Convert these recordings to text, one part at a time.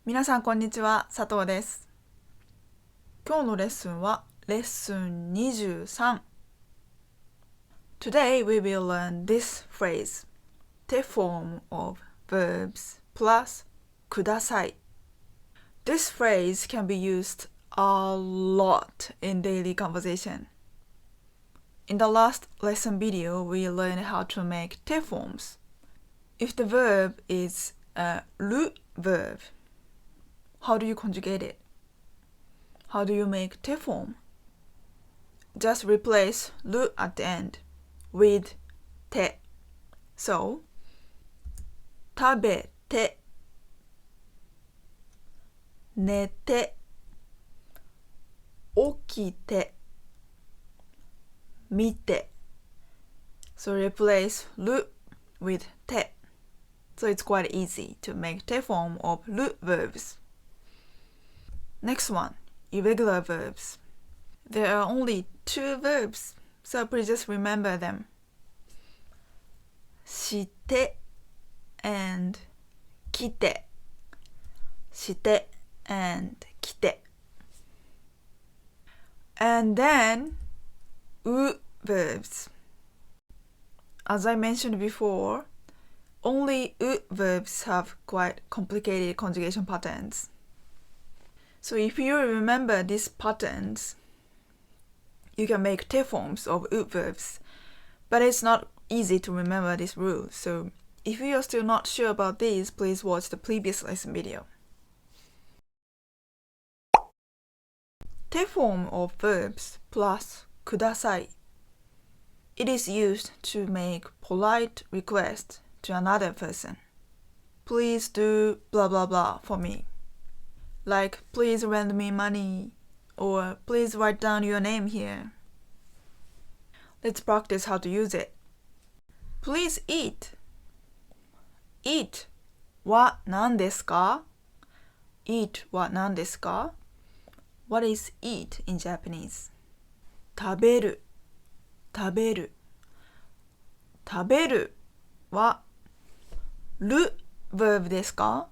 皆さんこんにちは、佐藤です。今日のレッスンはレッスン23。Today we will learn this phrase, the form of verbs plus ください。This phrase can be used a lot in daily conversation. In the last lesson video, we learned how to make te forms. If the verb is a る verb, how do you conjugate it? How do you make te form? Just replace る at the end with て. So, 食べて寝て起きて見て So replace る with て So it's quite easy to make te form of る verbs. Next one, irregular verbs. There are only 2 verbs, so please just remember them. して and 来てして and 来て And then う verbs. As I mentioned before, only う verbs have quite complicated conjugation patterns. So if you remember these patterns, you can make te forms of う verbs, but it's not easy to remember this rule. So if you are still not sure about these, please watch the previous lesson video. Te form of verbs plus ください. It is used to make polite requests to another person. Please do blah blah blah for me. Like, please lend me money, or please write down your name here. Let's practice how to use it. Please eat. Eat は何ですか? Eat は何ですか? What is eat in Japanese? 食べる食べる食べるはる verb ですか?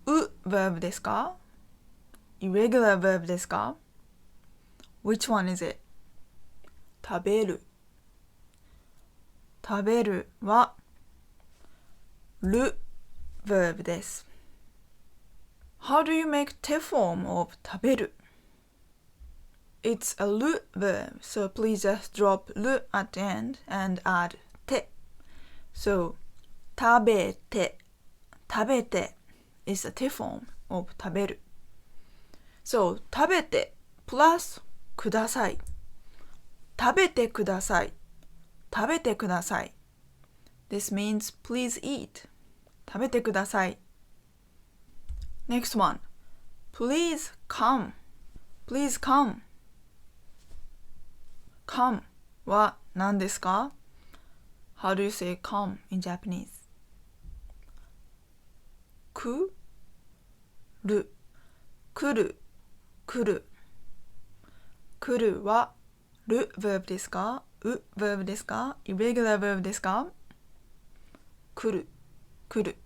う verb ですか? Irregular verb ですか? Which one is it? 食べる食べるはる verb です。How do you make te form of 食べる? It's a る verb, so please just drop る at the end and add て. So 食べて食べて is a te form of 食べる. So 食べて plus ください食べてください食べてください This means please eat 食べてください Next one Please come Please come Come は何ですか? How do you say come in Japanese? 来る来る来る来るはる verb ですか? う verb ですか? Irregular verb ですか? 来る来る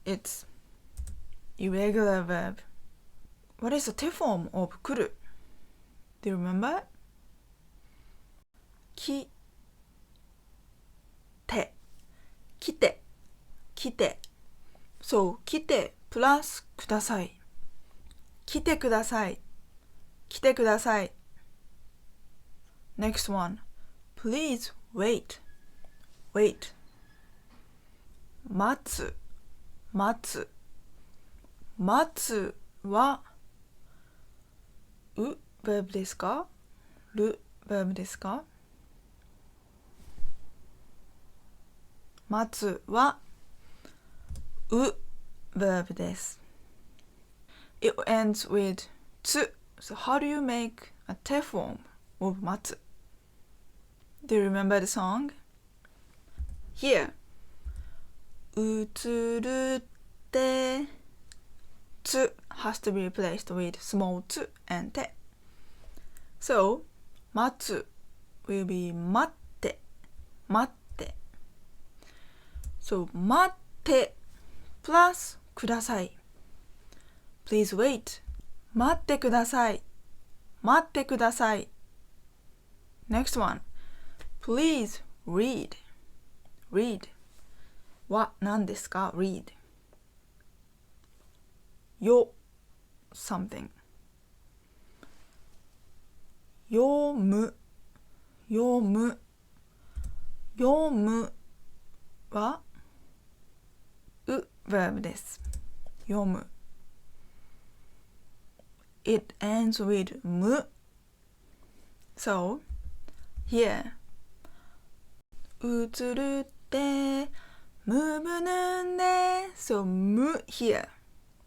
It's irregular verb. What is the te form of 来る? Do you remember? 来て来て来て So 来て plus ください来てください来てください Next one Please wait Wait 待つ待つ待つはう verb ですか? る verb ですか? 待つはう verb です It ends with つ So how do you make a te form of 待つ? Do you remember the song? Here うつるってつ has to be replaced with small つ and て So 待つ will be 待って待って So 待って plus ください。Please wait. 待ってください。待ってください。Next one. Please read. Read. は何ですか ?read. よ something. 読む読む読むはverb です。読む。It ends with む。So, here. 映るってむぶぬんで So, む here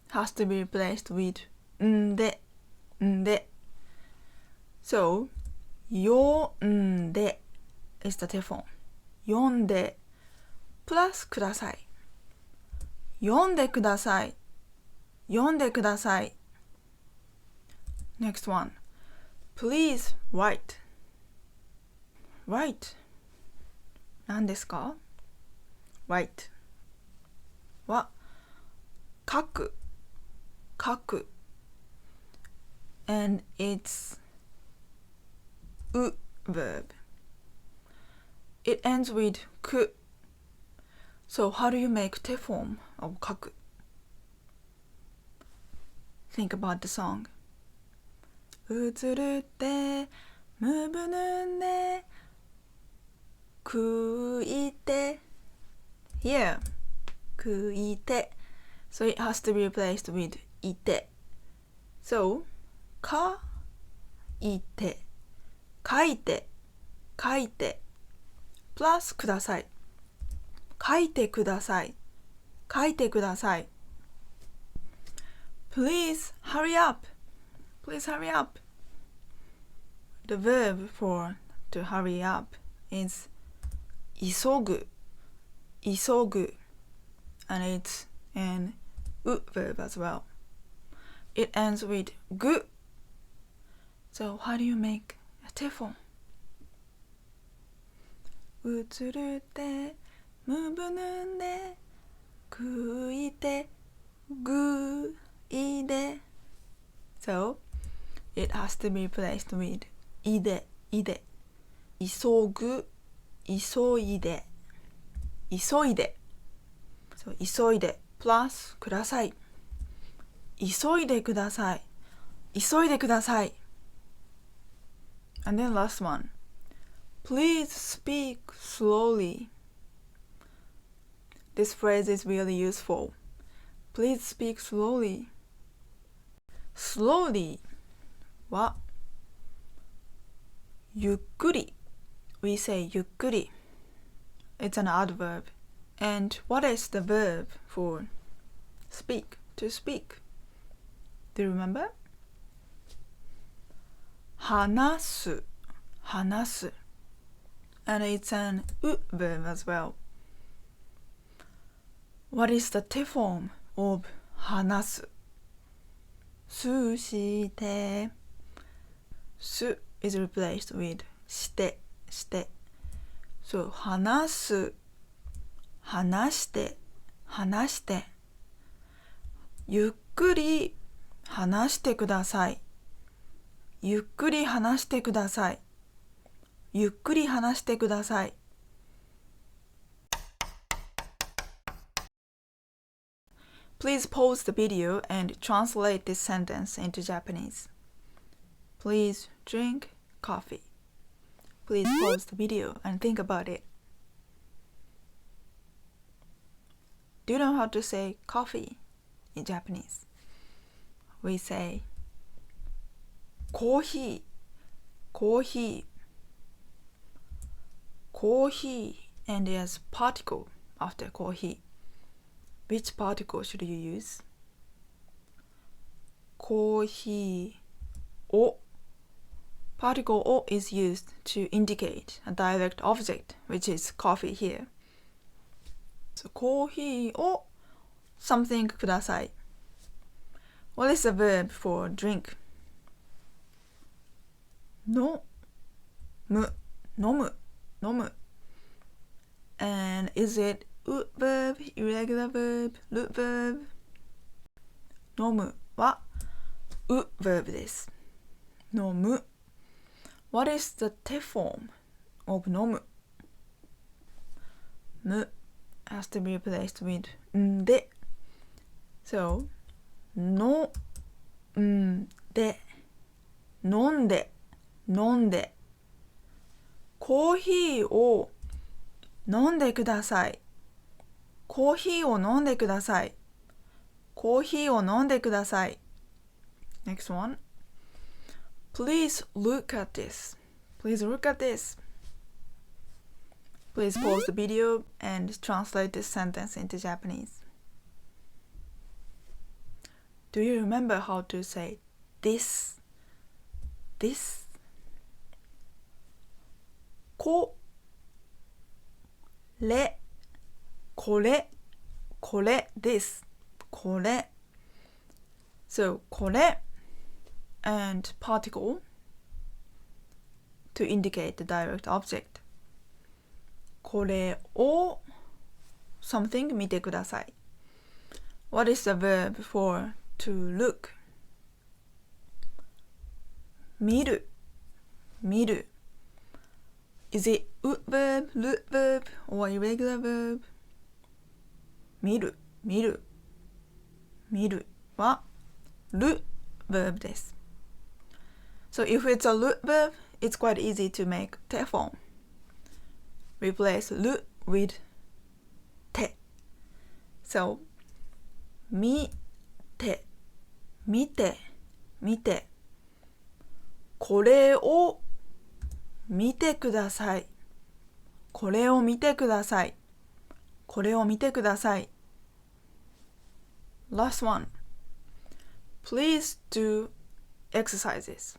has to be replaced with んでんで So, 読んで is the telephone. 読んで plus ください。読んでください。読んでください。Next one. Please write. Write. 何ですか ?Write. は書く。書く。And it's verb. It ends with く。So how do you make the form of 書く? Think about the song. 映るってむぶぬんで食いて Here 食いて So it has to be replaced with いて So かいて書いて書いて plus ください書いてください書いてください Please hurry up Please hurry up The verb for to hurry up is 急ぐ急ぐ and it's an verb as well It ends with ぐ So how do you make a telephone? 映るってむぶぬんで食いてぐいで So it has to be replaced with いでいで急ぐ急いで急いで So 急いで plus ください急いでください急いでください And then last one Please speak slowly This phrase is really useful Please speak slowly Slowly はゆっくり We say ゆっくり It's an adverb And what is the verb for speak? To speak Do you remember? 話す話す And it's an verb as well What is the T form of 話すすしてす is replaced with してして So 話す話して話してゆっくり話してくださいゆっくり話してくださいゆっくり話してくださいPlease pause the video and translate this sentence into Japanese. Please drink coffee. Please pause the video and think about it. Do you know how to say coffee in Japanese? We say コーヒーコーヒーコーヒー and there's particle after コーヒーWhich particle should you use? コーヒーを Particle を is used to indicate a direct object, which is coffee here. So コーヒーを something ください What is the verb for drink? のむ飲む飲む And is it verb, irregular verb, root verb? 飲むはう verb です。飲む。What is the te form of 飲む？む has to be replaced with んで。So, のんで、飲んで、飲んで。コーヒーを飲んでください。コーヒーを飲んでください。コーヒーを飲んでください。Next one. Please look at this. Please look at this. Please pause the video and translate this sentence into Japanese. Do you remember how to say this? This? これ、これ、これです。これ。So, これ and particle to indicate the direct object. これを something 見てください。What is the verb for to look? 見る、見る。Is it u verb, lu verb, or irregular verb? 見る、見る、見るはる verb です。So if it's a lu verb, it's quite easy to make te form. Replace る with て。So 見て、見て、見て。これを見てください。これを見てください。これを見てください。Last one. Please do exercises.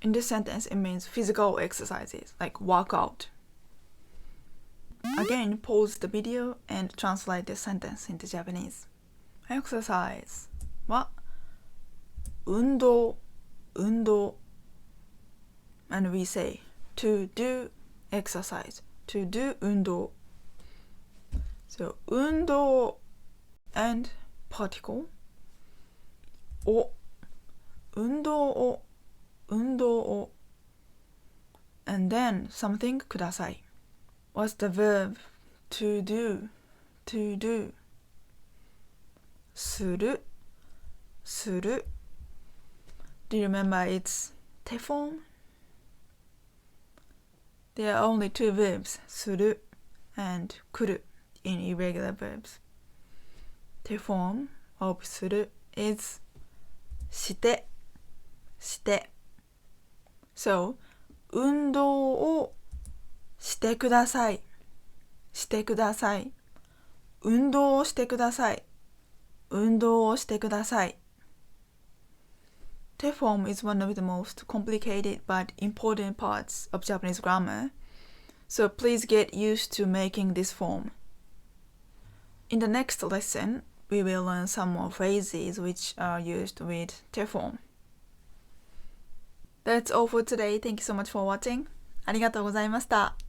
In this sentence, it means physical exercises, like workout. Again, pause the video and translate the sentence into Japanese. Exercise は運動、運動。And we say to do exercise, to do 運動。So 運動 and particle を運動を運動を and then something ください。What's the verb to do? To do するする Do you remember its te form? There are only two verbs する and 来る in irregular verbs. The form of する is してして So 運動をしてくださいしてください運動をしてください運動をしてください The form is one of the most complicated but important parts of Japanese grammar, so please get used to making this form. In the next lesson, we will learn some more phrases which are used with the form. That's all for today. Thank you so much for watching. ありがとうございました。